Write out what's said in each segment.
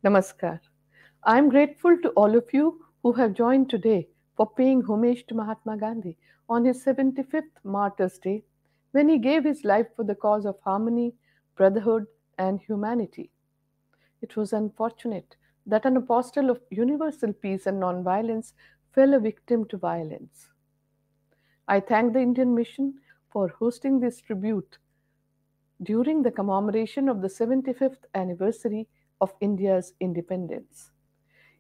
Namaskar. I'm grateful to all of you who have joined today for paying homage to Mahatma Gandhi on his 75th Martyrs' Day when he gave his life for the cause of harmony, brotherhood, and humanity. It was unfortunate that an apostle of universal peace and nonviolence fell a victim to violence. I thank the Indian Mission for hosting this tribute during the commemoration of the 75th anniversary of India's independence.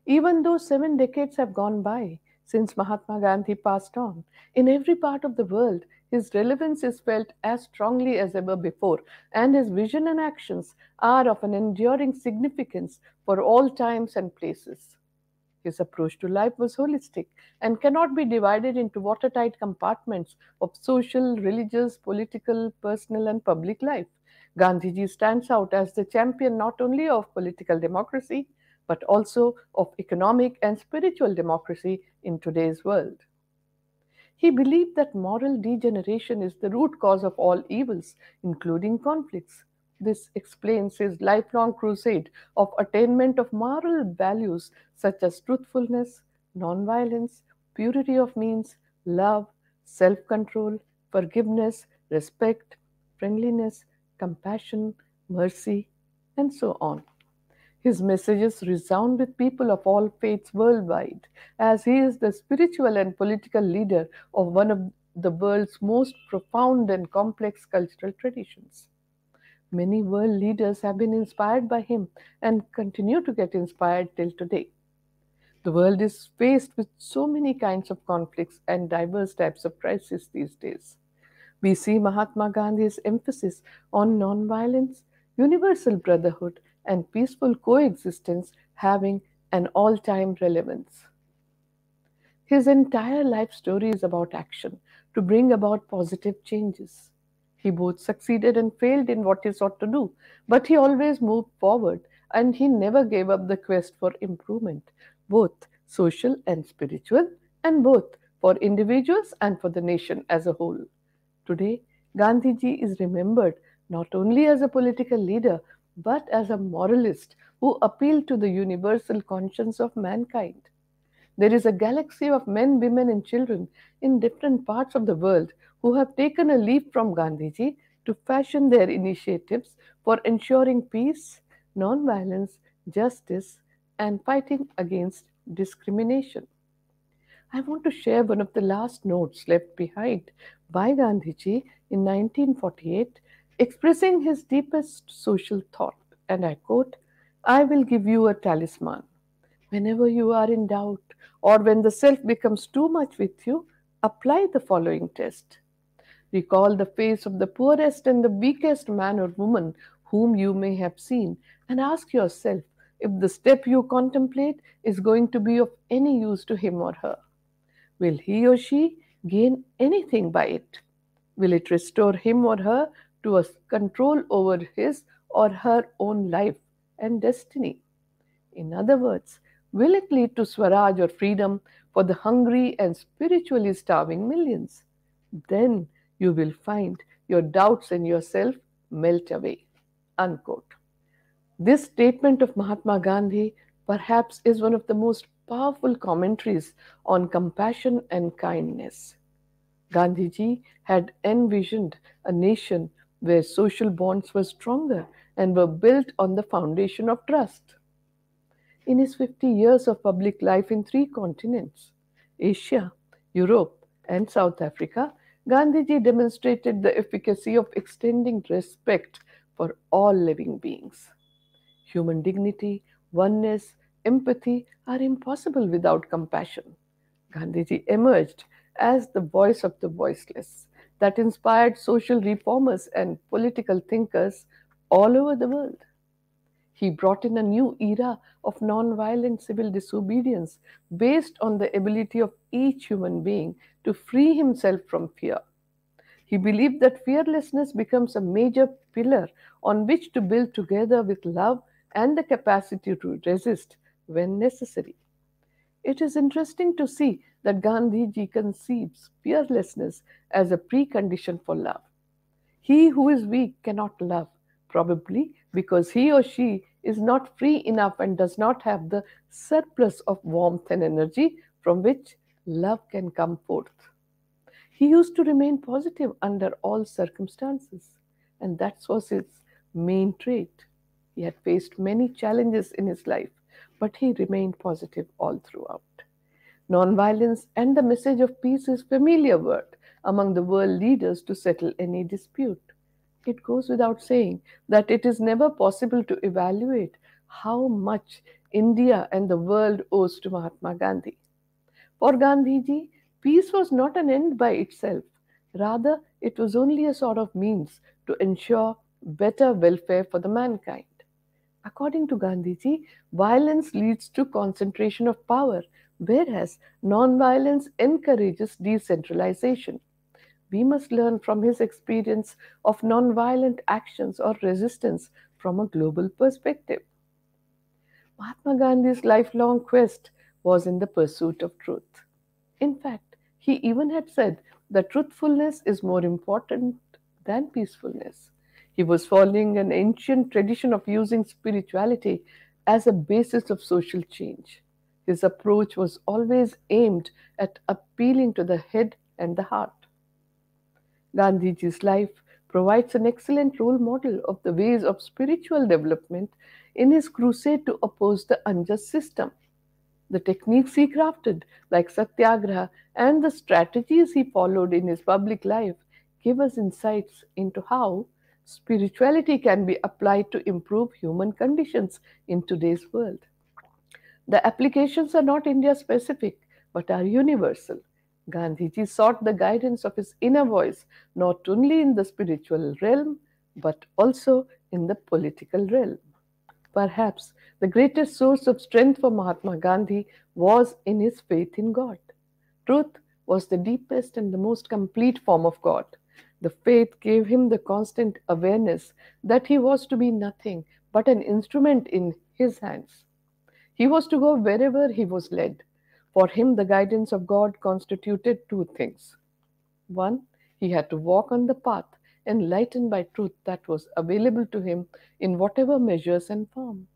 Even though 7 decades have gone by since Mahatma Gandhi passed on, in every part of the world, his relevance is felt as strongly as ever before, and his vision and actions are of an enduring significance for all times and places. His approach to life was holistic and cannot be divided into watertight compartments of social, religious, political, personal, and public life. Gandhiji stands out as the champion not only of political democracy but also of economic and spiritual democracy in today's world. He believed that moral degeneration is the root cause of all evils, including conflicts. This explains his lifelong crusade of attainment of moral values such as truthfulness, nonviolence, purity of means, love, self control, forgiveness, respect, friendliness, compassion, mercy, and so on. His messages resound with people of all faiths worldwide, as he is the spiritual and political leader of one of the world's most profound and complex cultural traditions. Many world leaders have been inspired by him and continue to get inspired till today. The world is faced with so many kinds of conflicts and diverse types of crises these days. We see Mahatma Gandhi's emphasis on nonviolence, universal brotherhood, and peaceful coexistence having an all time relevance. His entire life story is about action to bring about positive changes. He both succeeded and failed in what he sought to do, but he always moved forward and he never gave up the quest for improvement, both social and spiritual, and both for individuals and for the nation as a whole. Today, Gandhiji is remembered not only as a political leader but as a moralist who appealed to the universal conscience of mankind. There is a galaxy of men, women, and children in different parts of the world who have taken a leaf from Gandhiji to fashion their initiatives for ensuring peace, non-violence, justice, and fighting against discrimination. I want to share one of the last notes left behind by Gandhiji in 1948, expressing his deepest social thought. And I quote, I will give you a talisman. Whenever you are in doubt or when the self becomes too much with you, apply the following test. Recall the face of the poorest and the weakest man or woman whom you may have seen and ask yourself if the step you contemplate is going to be of any use to him or her. Will he or she gain anything by it? Will it restore him or her to a control over his or her own life and destiny? In other words, will it lead to Swaraj or freedom for the hungry and spiritually starving millions? Then you will find your doubts in yourself melt away. Unquote. This statement of Mahatma Gandhi perhaps is one of the most powerful commentaries on compassion and kindness. Gandhiji had envisioned a nation where social bonds were stronger and were built on the foundation of trust. In his 50 years of public life in three continents, Asia, Europe, and South Africa, Gandhiji demonstrated the efficacy of extending respect for all living beings. Human dignity, oneness, empathy are impossible without compassion. Gandhiji emerged as the voice of the voiceless that inspired social reformers and political thinkers all over the world. He brought in a new era of non-violent civil disobedience based on the ability of each human being to free himself from fear. He believed that fearlessness becomes a major pillar on which to build together with love and the capacity to resist when necessary. It is interesting to see that Gandhiji conceives fearlessness as a precondition for love. He who is weak cannot love, probably because he or she is not free enough and does not have the surplus of warmth and energy from which love can come forth. He used to remain positive under all circumstances, and that was his main trait. He had faced many challenges in his life, but he remained positive all throughout. Nonviolence and the message of peace is familiar word among the world leaders to settle any dispute. It goes without saying that it is never possible to evaluate how much India and the world owes to Mahatma Gandhi. For Gandhiji, peace was not an end by itself. Rather, it was only a sort of means to ensure better welfare for the mankind. According to Gandhiji, violence leads to concentration of power, whereas non-violence encourages decentralization. We must learn from his experience of non-violent actions or resistance from a global perspective. Mahatma Gandhi's lifelong quest was in the pursuit of truth. In fact, he even had said that truthfulness is more important than peacefulness. He was following an ancient tradition of using spirituality as a basis of social change. His approach was always aimed at appealing to the head and the heart. Gandhiji's life provides an excellent role model of the ways of spiritual development in his crusade to oppose the unjust system. The techniques he crafted, like satyagraha, and the strategies he followed in his public life give us insights into how spirituality can be applied to improve human conditions in today's world. The applications are not India specific but are universal. Gandhiji sought the guidance of his inner voice not only in the spiritual realm but also in the political realm. Perhaps the greatest source of strength for Mahatma Gandhi was in his faith in God. Truth was the deepest and the most complete form of God. The faith gave him the constant awareness that he was to be nothing but an instrument in his hands. He was to go wherever he was led. For him, the guidance of God constituted two things. One, he had to walk on the path enlightened by truth that was available to him in whatever measures and form.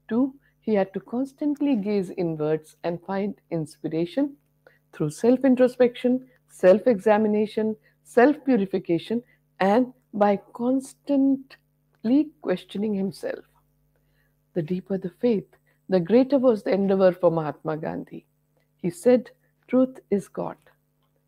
Two, he had to constantly gaze inwards and find inspiration through self introspection, self examination, self purification, and by constantly questioning himself. The deeper the faith, the greater was the endeavor for Mahatma Gandhi. He said, "Truth is God."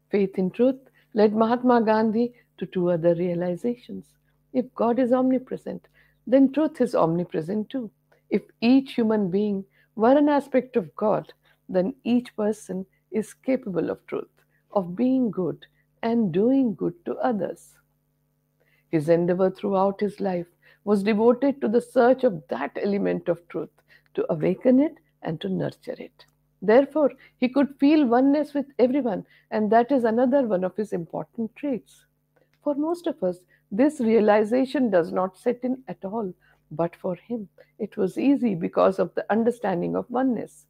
Faith in truth led Mahatma Gandhi to two other realizations. If God is omnipresent, then truth is omnipresent too. If each human being were an aspect of God, then each person is capable of truth, of being good and doing good to others. His endeavor throughout his life was devoted to the search of that element of truth, to awaken it and to nurture it. Therefore, he could feel oneness with everyone, and that is another one of his important traits. For most of us, this realization does not set in at all, but for him, it was easy because of the understanding of oneness.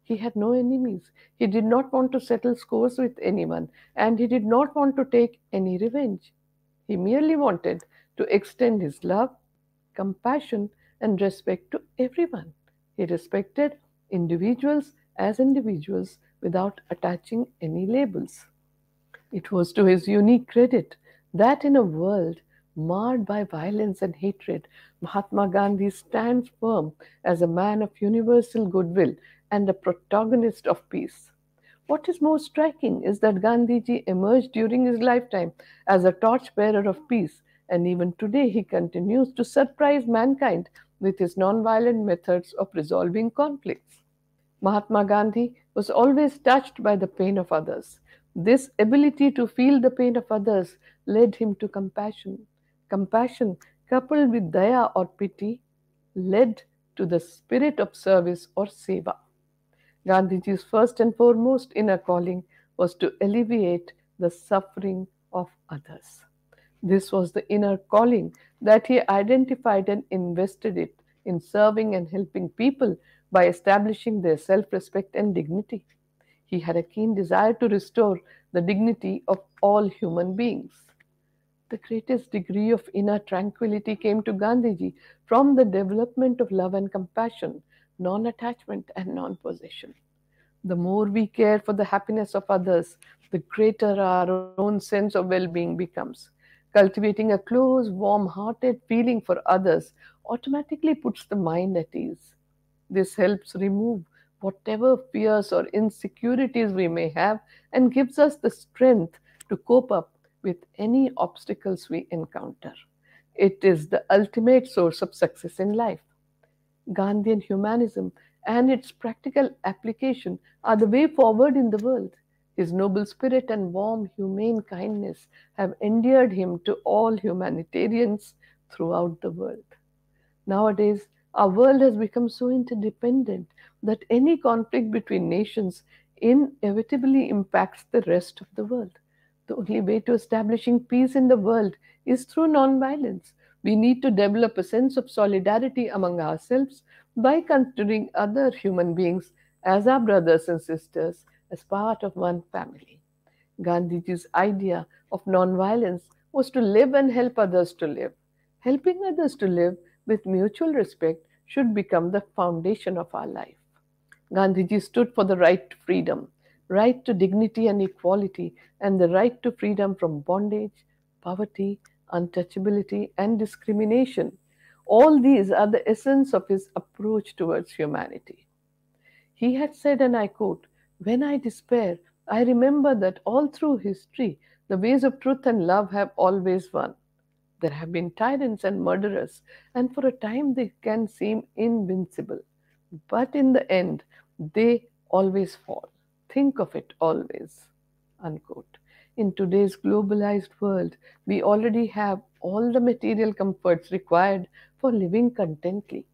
He had no enemies. He did not want to settle scores with anyone, and he did not want to take any revenge. He merely wanted to extend his love, compassion, and respect to everyone. He respected individuals as individuals without attaching any labels. It was to his unique credit that in a world marred by violence and hatred, Mahatma Gandhi stands firm as a man of universal goodwill and a protagonist of peace. What is most striking is that Gandhiji emerged during his lifetime as a torchbearer of peace, and even today he continues to surprise mankind with his nonviolent methods of resolving conflicts. Mahatma Gandhi was always touched by the pain of others. This ability to feel the pain of others led him to compassion. Compassion, coupled with daya or pity, led to the spirit of service or seva. Gandhiji's first and foremost inner calling was to alleviate the suffering of others. This was the inner calling that he identified and invested it in serving and helping people by establishing their self respect and dignity. He had a keen desire to restore the dignity of all human beings. The greatest degree of inner tranquility came to Gandhiji from the development of love and compassion, non attachment and non possession. The more we care for the happiness of others, the greater our own sense of well being becomes. Cultivating a close, warm hearted feeling for others automatically puts the mind at ease. This helps remove whatever fears or insecurities we may have and gives us the strength to cope up with any obstacles we encounter. It is the ultimate source of success in life. Gandhian humanism and its practical application are the way forward in the world. His noble spirit and warm, humane kindness have endeared him to all humanitarians throughout the world. Nowadays, our world has become so interdependent that any conflict between nations inevitably impacts the rest of the world. The only way to establishing peace in the world is through nonviolence. We need to develop a sense of solidarity among ourselves by considering other human beings as our brothers and sisters, as part of one family. Gandhiji's idea of nonviolence was to live and help others to live. Helping others to live with mutual respect should become the foundation of our life. Gandhiji stood for the right to freedom, right to dignity and equality, and the right to freedom from bondage, poverty, untouchability, and discrimination. All these are the essence of his approach towards humanity. He had said, and I quote, "When I despair, I remember that all through history, the ways of truth and love have always won. There have been tyrants and murderers, and for a time they can seem invincible. But in the end, they always fall. Think of it always." Unquote. In today's globalized world, we already have all the material comforts required for living contently.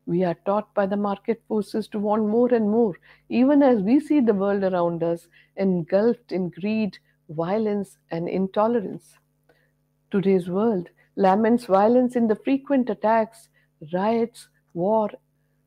We are taught by the market forces to want more and more, even as we see the world around us engulfed in greed, violence, and intolerance. Today's world laments violence in the frequent attacks, riots, war,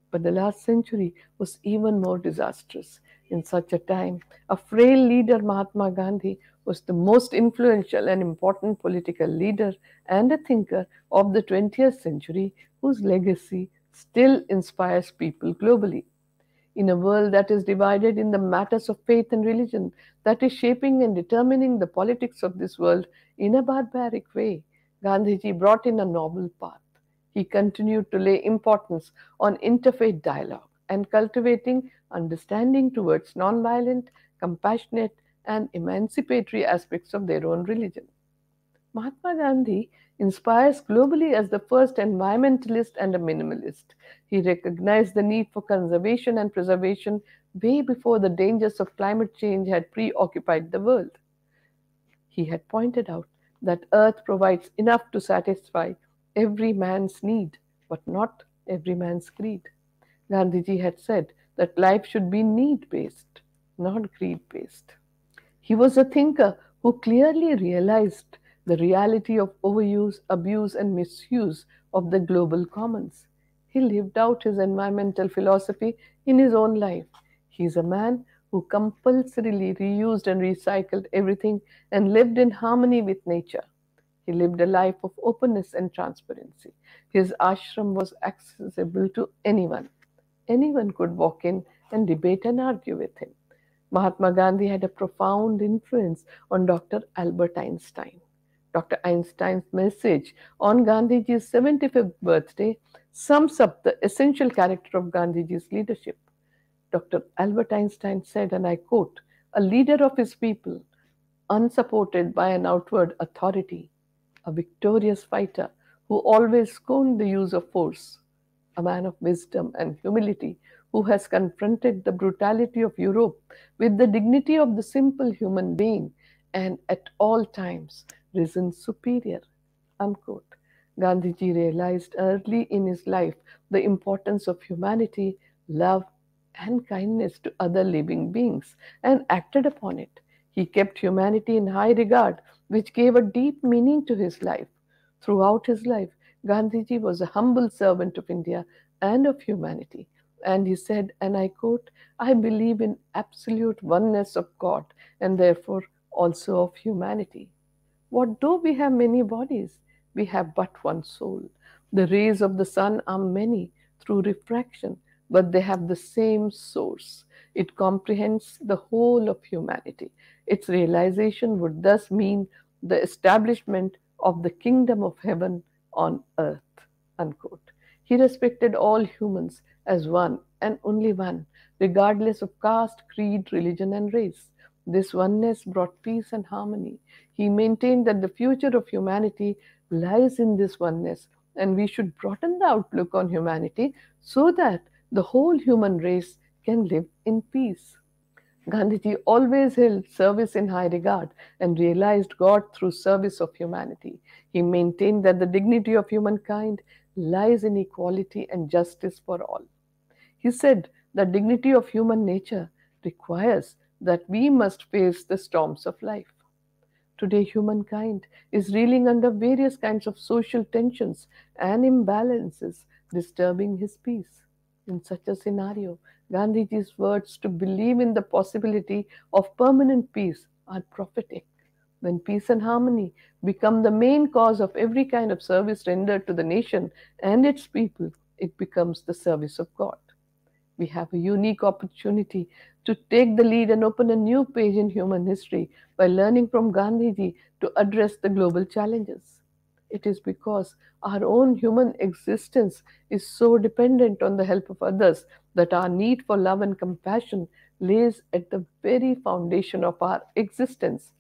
but the last century was even more disastrous. In such a time, a frail leader, Mahatma Gandhi, was the most influential and important political leader and a thinker of the 20th century whose legacy still inspires people globally. In a world that is divided in the matters of faith and religion, that is shaping and determining the politics of this world in a barbaric way, Gandhiji brought in a novel path. He continued to lay importance on interfaith dialogue and cultivating understanding towards nonviolent, compassionate, and emancipatory aspects of their own religion. Mahatma Gandhi inspires globally as the first environmentalist and a minimalist. He recognized the need for conservation and preservation way before the dangers of climate change had preoccupied the world. He had pointed out that Earth provides enough to satisfy every man's need, but not every man's greed. Gandhiji had said that life should be need based, not greed based. He was a thinker who clearly realized the reality of overuse, abuse, and misuse of the global commons. He lived out his environmental philosophy in his own life. He is a man who compulsorily reused and recycled everything and lived in harmony with nature. He lived a life of openness and transparency. His ashram was accessible to anyone. Anyone could walk in and debate and argue with him. Mahatma Gandhi had a profound influence on Dr. Albert Einstein. Dr. Einstein's message on Gandhiji's 75th birthday sums up the essential character of Gandhiji's leadership. Dr. Albert Einstein said, and I quote, "A leader of his people, unsupported by an outward authority, a victorious fighter who always scorned the use of force, a man of wisdom and humility who has confronted the brutality of Europe with the dignity of the simple human being and at all times risen superior." Unquote. Gandhiji realized early in his life the importance of humanity, love, and kindness to other living beings and acted upon it. He kept humanity in high regard, which gave a deep meaning to his life. Throughout his life, Gandhiji was a humble servant of India and of humanity. And he said, and I quote, "I believe in absolute oneness of God and therefore also of humanity." What though we have many bodies, we have but one soul. The rays of the sun are many through refraction, but they have the same source. It comprehends the whole of humanity. Its realization would thus mean the establishment of the kingdom of heaven on earth. Unquote. He respected all humans as one and only one, regardless of caste, creed, religion, and race. This oneness brought peace and harmony. He maintained that the future of humanity lies in this oneness, and we should broaden the outlook on humanity so that the whole human race can live in peace. Gandhiji always held service in high regard and realized God through service of humanity. He maintained that the dignity of humankind lies in equality and justice for all. He said the dignity of human nature requires that we must face the storms of life. Today, humankind is reeling under various kinds of social tensions and imbalances, disturbing his peace. In such a scenario, Gandhiji's words to believe in the possibility of permanent peace are prophetic. When peace and harmony become the main cause of every kind of service rendered to the nation and its people, it becomes the service of God. We have a unique opportunity to take the lead and open a new page in human history by learning from Gandhiji to address the global challenges. It is because our own human existence is so dependent on the help of others that our need for love and compassion lays at the very foundation of our existence.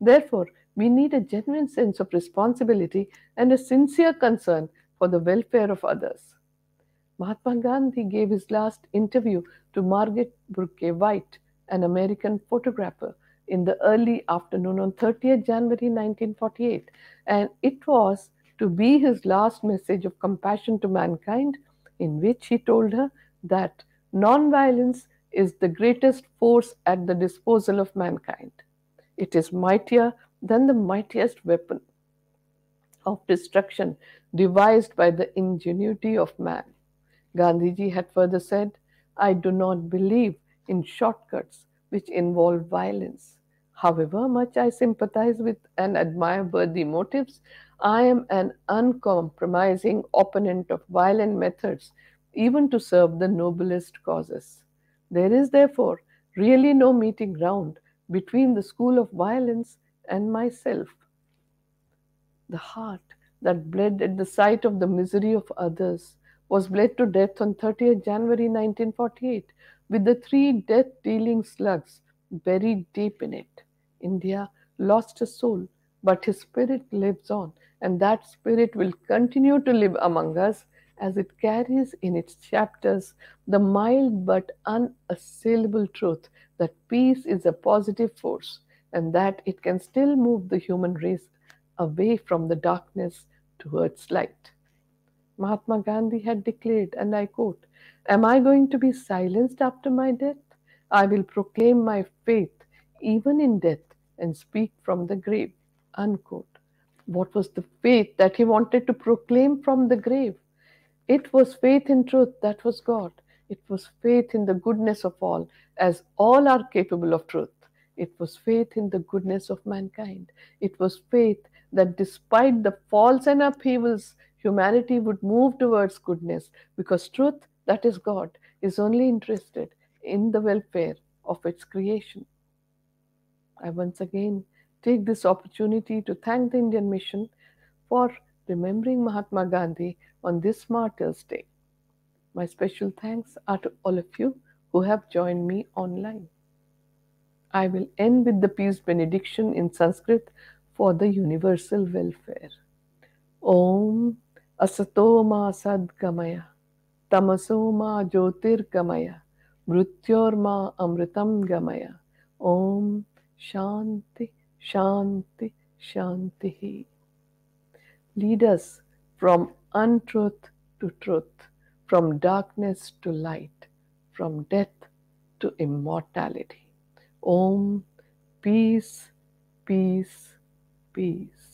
Therefore, we need a genuine sense of responsibility and a sincere concern for the welfare of others. Mahatma Gandhi gave his last interview to Margaret Burke White, an American photographer, in the early afternoon on 30th January 1948, and it was to be his last message of compassion to mankind, in which he told her that nonviolence is the greatest force at the disposal of mankind. It is mightier than the mightiest weapon of destruction devised by the ingenuity of man. Gandhiji had further said, I do not believe in shortcuts which involve violence. However much I sympathize with and admire worthy motives, I am an uncompromising opponent of violent methods, even to serve the noblest causes. There is therefore really no meeting ground between the school of violence and myself. The heart that bled at the sight of the misery of others was bled to death on 30th January 1948 with the three death dealing slugs buried deep in it. India lost a soul, but his spirit lives on, and that spirit will continue to live among us as it carries in its chapters the mild but unassailable truth that peace is a positive force and that it can still move the human race away from the darkness towards light. Mahatma Gandhi had declared, and I quote, Am I going to be silenced after my death? I will proclaim my faith even in death and speak from the grave. Unquote. What was the faith that he wanted to proclaim from the grave? It was faith in truth, that was God. It was faith in the goodness of all, as all are capable of truth. It was faith in the goodness of mankind. It was faith that despite the faults and upheavals, humanity would move towards goodness because truth, that is God, is only interested in the welfare of its creation. I once again take this opportunity to thank the Indian Mission for remembering Mahatma Gandhi on this Martyrs' Day. My special thanks are to all of you who have joined me online. I will end with the peace benediction in Sanskrit for the universal welfare. Om Asato Ma Sadgamaya Tamaso Ma Jyotirgamaya Mrityor Ma Amritam Gamaya Om Shanti Shanti Shanti. Lead us from untruth to truth, from darkness to light, from death to immortality. Om, peace, peace, peace.